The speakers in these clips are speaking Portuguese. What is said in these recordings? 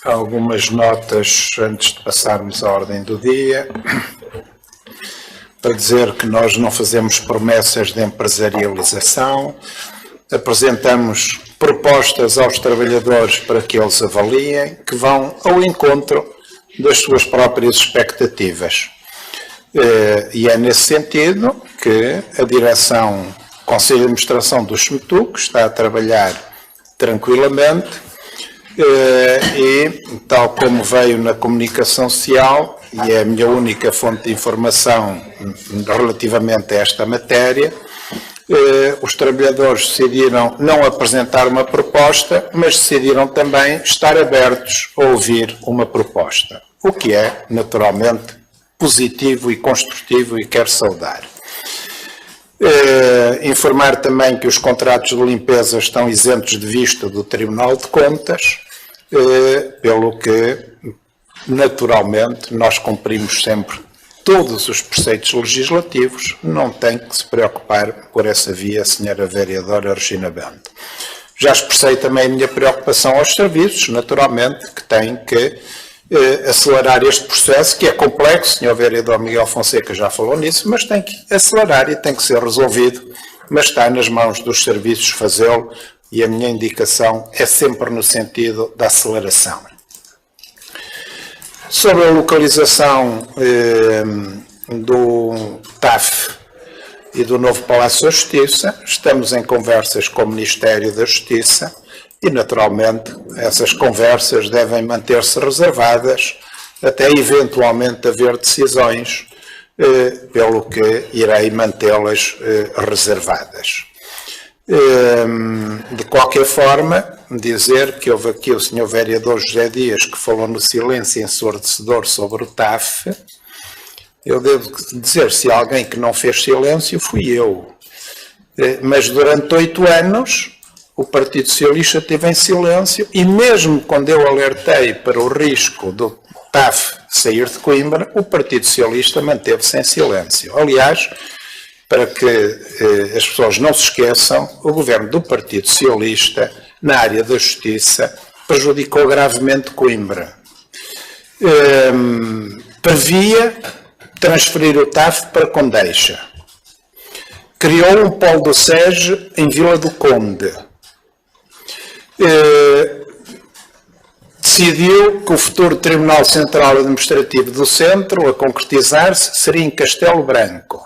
Algumas notas antes de passarmos à ordem do dia, para dizer que nós não fazemos promessas de empresarialização, apresentamos propostas aos trabalhadores para que eles avaliem, que vão ao encontro das suas próprias expectativas. E é nesse sentido que a direção, Conselho de Administração do SMETUC está a trabalhar tranquilamente e, tal como veio na comunicação social, e é a minha única fonte de informação relativamente a esta matéria, os trabalhadores decidiram não apresentar uma proposta, mas decidiram também estar abertos a ouvir uma proposta, o que é, naturalmente, positivo e construtivo e quero saudar. Informar também que os contratos de limpeza estão isentos de vista do Tribunal de Contas, pelo que, naturalmente, nós cumprimos sempre todos os preceitos legislativos, não tem que se preocupar por essa via, a senhora vereadora Regina Bento. Já expressei também a minha preocupação aos serviços, naturalmente, que têm que acelerar este processo, que é complexo, o senhor vereador Miguel Fonseca já falou nisso, mas tem que acelerar e tem que ser resolvido, mas está nas mãos dos serviços fazê-lo e a minha indicação é sempre no sentido da aceleração. Sobre a localização do TAF e do novo Palácio da Justiça, estamos em conversas com o Ministério da Justiça e, naturalmente, essas conversas devem manter-se reservadas até eventualmente haver decisões, pelo que irei mantê-las reservadas. De qualquer forma, dizer que houve aqui o senhor vereador José Dias que falou no silêncio ensurdecedor sobre o TAF. Eu devo dizer, se há alguém que não fez silêncio, fui eu. Mas durante 8 anos o Partido Socialista esteve em silêncio e mesmo quando eu alertei para o risco do TAF sair de Coimbra, o Partido Socialista manteve-se em silêncio. Aliás, para que as pessoas não se esqueçam, o governo do Partido Socialista, na área da Justiça, prejudicou gravemente Coimbra. Previa transferir o TAF para Condeixa. Criou um polo do SES em Vila do Conde. Decidiu que o futuro Tribunal Central Administrativo do Centro, a concretizar-se, seria em Castelo Branco.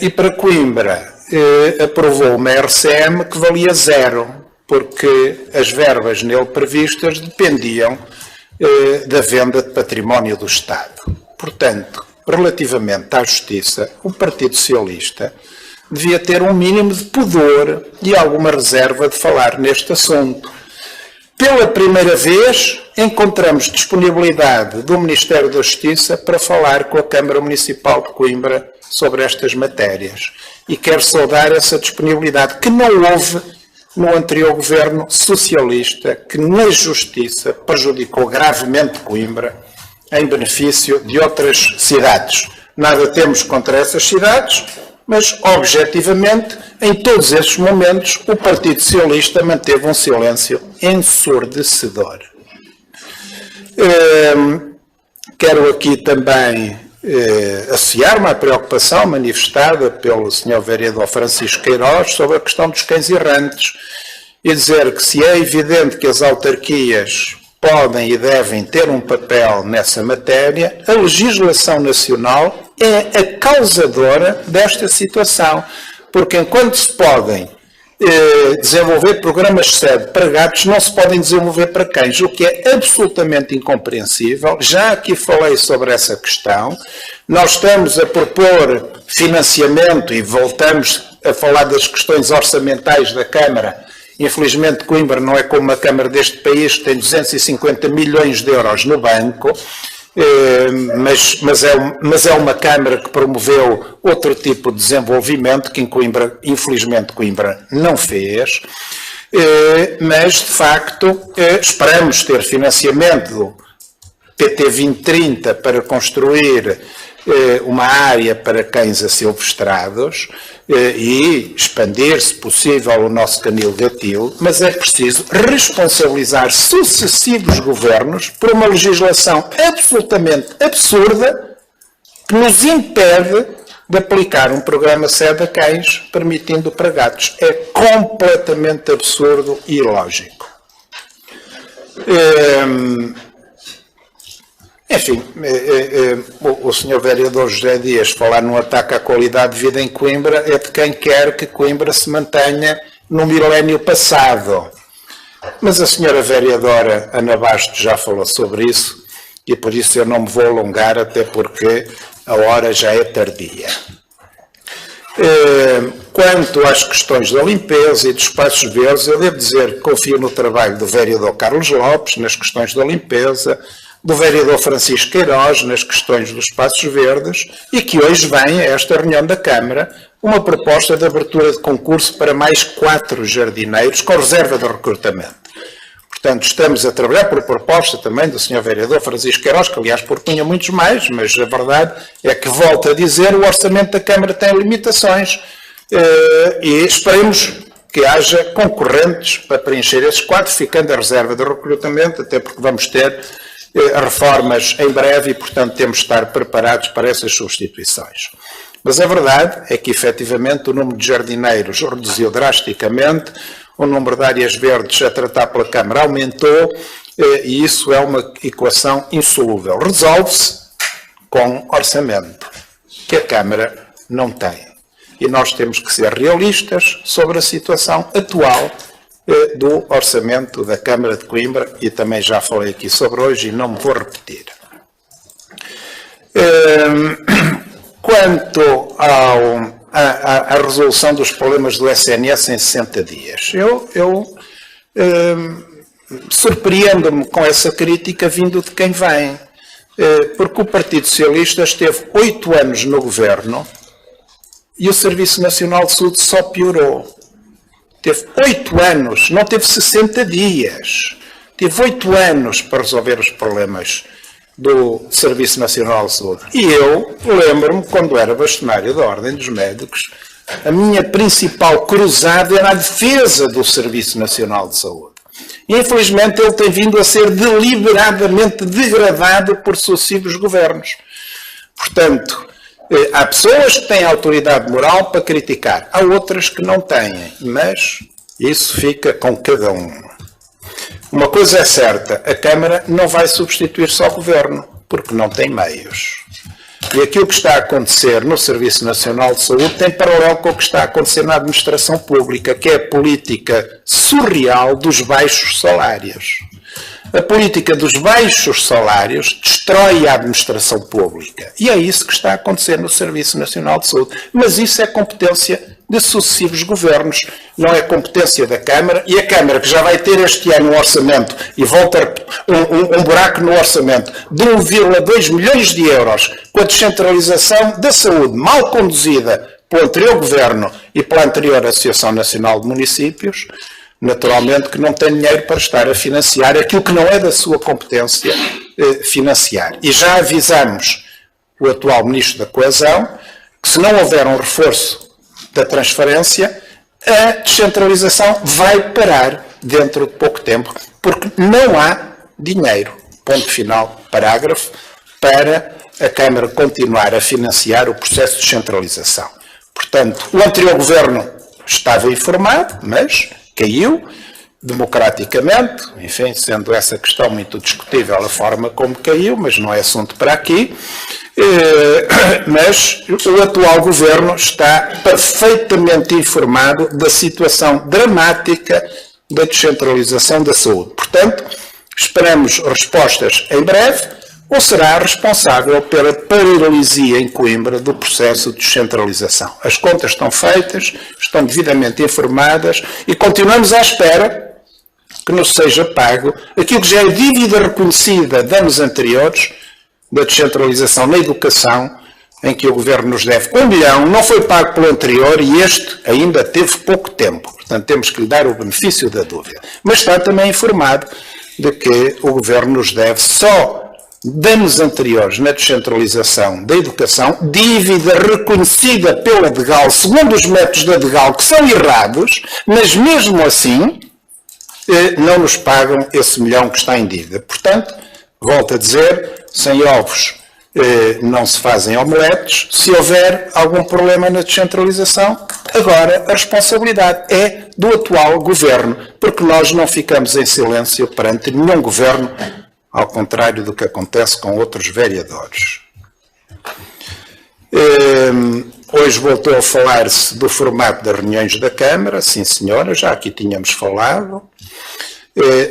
E para Coimbra aprovou uma RCM que valia 0, porque as verbas nele previstas dependiam da venda de património do Estado. Portanto, relativamente à Justiça, o Partido Socialista devia ter um mínimo de pudor e alguma reserva de falar neste assunto. Pela primeira vez, encontramos disponibilidade do Ministério da Justiça para falar com a Câmara Municipal de Coimbra sobre estas matérias. E quero saudar essa disponibilidade que não houve no anterior governo socialista, que na Justiça prejudicou gravemente Coimbra em benefício de outras cidades. Nada temos contra essas cidades, mas, objetivamente, em todos esses momentos, o Partido Socialista manteve um silêncio ensurdecedor. Quero aqui também associar-me à preocupação manifestada pelo Sr. Vereador Francisco Queiroz sobre a questão dos cães errantes e dizer que se é evidente que as autarquias podem e devem ter um papel nessa matéria, a legislação nacional é a causadora desta situação, porque enquanto se podem desenvolver programas de sede para gatos, não se podem desenvolver para cães, o que é absolutamente incompreensível. Já aqui falei sobre essa questão. Nós estamos a propor financiamento e voltamos a falar das questões orçamentais da Câmara. Infelizmente, Coimbra não é como uma Câmara deste país que tem 250 milhões de euros no banco, mas é uma Câmara que promoveu outro tipo de desenvolvimento que em Coimbra, infelizmente, Coimbra não fez. Mas, de facto, esperamos ter financiamento do PT 2030 para construir uma área para cães asilvestrados e expandir, se possível, o nosso canil gatil, mas é preciso responsabilizar sucessivos governos por uma legislação absolutamente absurda que nos impede de aplicar um programa SED a cães, permitindo para gatos. É completamente absurdo e ilógico. Enfim, o Sr. Vereador José Dias falar num ataque à qualidade de vida em Coimbra é de quem quer que Coimbra se mantenha no milénio passado. Mas a Sra. Vereadora Ana Bastos já falou sobre isso e por isso eu não me vou alongar, até porque a hora já é tardia. Quanto às questões da limpeza e dos espaços verdes, eu devo dizer que confio no trabalho do vereador Carlos Lopes nas questões da limpeza, do vereador Francisco Queiroz nas questões dos espaços verdes e que hoje vem a esta reunião da Câmara uma proposta de abertura de concurso para mais 4 jardineiros com reserva de recrutamento. Portanto, estamos a trabalhar por proposta também do Sr. Vereador Francisco Queiroz, que aliás propunha muitos mais, mas a verdade é que, volto a dizer, o orçamento da Câmara tem limitações e esperemos que haja concorrentes para preencher esses 4, ficando a reserva de recrutamento, até porque vamos ter reformas em breve e, portanto, temos de estar preparados para essas substituições. Mas a verdade é que, efetivamente, o número de jardineiros reduziu drasticamente, o número de áreas verdes a tratar pela Câmara aumentou e isso é uma equação insolúvel. Resolve-se com orçamento, que a Câmara não tem. E nós temos que ser realistas sobre a situação atual do orçamento da Câmara de Coimbra e também já falei aqui sobre hoje e não me vou repetir. Quanto à resolução dos problemas do SNS em 60 dias, eu surpreendo-me com essa crítica vindo de quem vem, porque o Partido Socialista esteve 8 anos no governo e o Serviço Nacional de Saúde só piorou. Teve 8 anos, não teve 60 dias. Teve 8 anos para resolver os problemas do Serviço Nacional de Saúde. E eu lembro-me, quando era bastonário da Ordem dos Médicos, a minha principal cruzada era a defesa do Serviço Nacional de Saúde. E, infelizmente, ele tem vindo a ser deliberadamente degradado por sucessivos governos. Portanto, há pessoas que têm autoridade moral para criticar, há outras que não têm, mas isso fica com cada um. Uma coisa é certa, a Câmara não vai substituir só o Governo, porque não tem meios. E aquilo que está a acontecer no Serviço Nacional de Saúde tem paralelo com o que está a acontecer na administração pública, que é a política surreal dos baixos salários. A política dos baixos salários destrói a administração pública. E é isso que está a acontecer no Serviço Nacional de Saúde. Mas isso é competência de sucessivos governos, não é competência da Câmara, e a Câmara, que já vai ter este ano um orçamento, e volta um buraco no orçamento, de 1,2 milhões de euros, com a descentralização da saúde mal conduzida pelo anterior governo e pela anterior Associação Nacional de Municípios, naturalmente que não tem dinheiro para estar a financiar aquilo que não é da sua competência financiar. E já avisamos o atual Ministro da Coesão que se não houver um reforço da transferência, a descentralização vai parar dentro de pouco tempo, porque não há dinheiro, ponto final, parágrafo, para a Câmara continuar a financiar o processo de descentralização. Portanto, o anterior governo estava informado, mas caiu democraticamente, enfim, sendo essa questão muito discutível a forma como caiu, mas não é assunto para aqui. Mas o atual governo está perfeitamente informado da situação dramática da descentralização da saúde. Portanto, esperamos respostas em breve, ou será responsável pela paralisia em Coimbra do processo de descentralização. As contas estão feitas, estão devidamente informadas e continuamos à espera que nos seja pago aquilo que já é dívida reconhecida de anos anteriores, da descentralização na educação, em que o Governo nos deve 1 milhão, não foi pago pelo anterior e este ainda teve pouco tempo. Portanto, temos que lhe dar o benefício da dúvida. Mas está também informado de que o Governo nos deve só de anos anteriores na descentralização da educação, dívida reconhecida pela DGAL, segundo os métodos da DGAL, que são errados, mas mesmo assim não nos pagam esse milhão que está em dívida. Portanto, volto a dizer, sem ovos não se fazem omeletes. Se houver algum problema na descentralização, agora a responsabilidade é do atual governo, porque nós não ficamos em silêncio perante nenhum governo, ao contrário do que acontece com outros vereadores. Hoje voltou a falar-se do formato das reuniões da Câmara, sim senhora, já aqui tínhamos falado.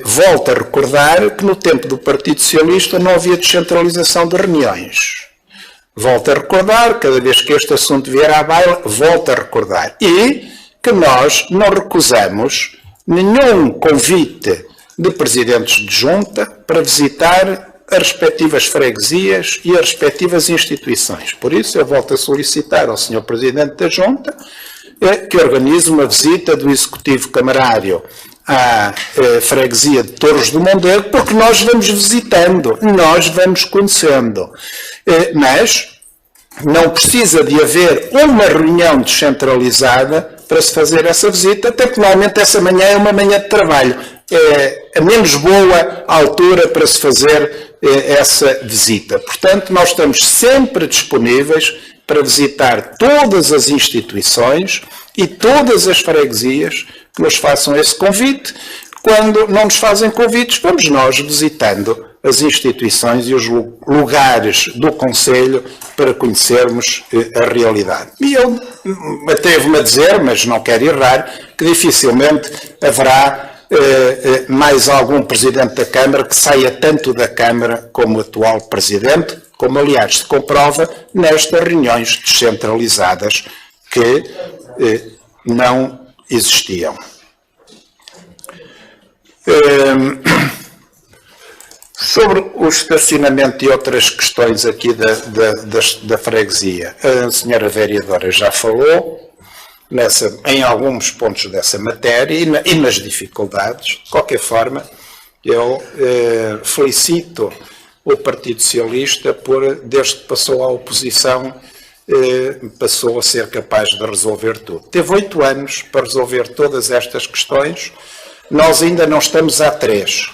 Volto a recordar que no tempo do Partido Socialista não havia descentralização de reuniões. Volto a recordar, cada vez que este assunto vier à baila, volto a recordar. E que nós não recusamos nenhum convite de presidentes de junta para visitar as respectivas freguesias e as respectivas instituições. Por isso, eu volto a solicitar ao Sr. Presidente da Junta que organize uma visita do Executivo Camarário à freguesia de Torres do Mondego, porque nós vamos visitando, nós vamos conhecendo. Mas não precisa de haver uma reunião descentralizada para se fazer essa visita, até porque normalmente essa manhã é uma manhã de trabalho. É a menos boa altura para se fazer essa visita. Portanto, nós estamos sempre disponíveis para visitar todas as instituições e todas as freguesias que nos façam esse convite. Quando não nos fazem convites, vamos nós visitando as instituições e os lugares do Conselho para conhecermos a realidade. E eu atrevo-me a dizer, mas não quero errar, que dificilmente haverá mais algum Presidente da Câmara que saia tanto da Câmara como o atual Presidente, como aliás se comprova nestas reuniões descentralizadas que não existiam. Sobre o estacionamento e outras questões aqui da freguesia, a senhora vereadora já falou em alguns pontos dessa matéria e nas dificuldades. De qualquer forma, eu felicito o Partido Socialista por, desde que passou à oposição, passou a ser capaz de resolver tudo. Teve 8 anos para resolver todas estas questões, nós ainda não estamos há 3.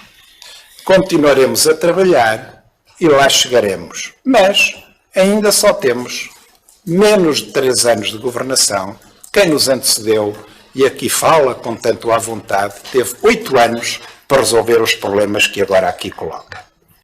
Continuaremos a trabalhar e lá chegaremos. Mas ainda só temos menos de 3 anos de governação. Quem nos antecedeu, e aqui fala com tanto à vontade, teve 8 anos para resolver os problemas que agora aqui coloca.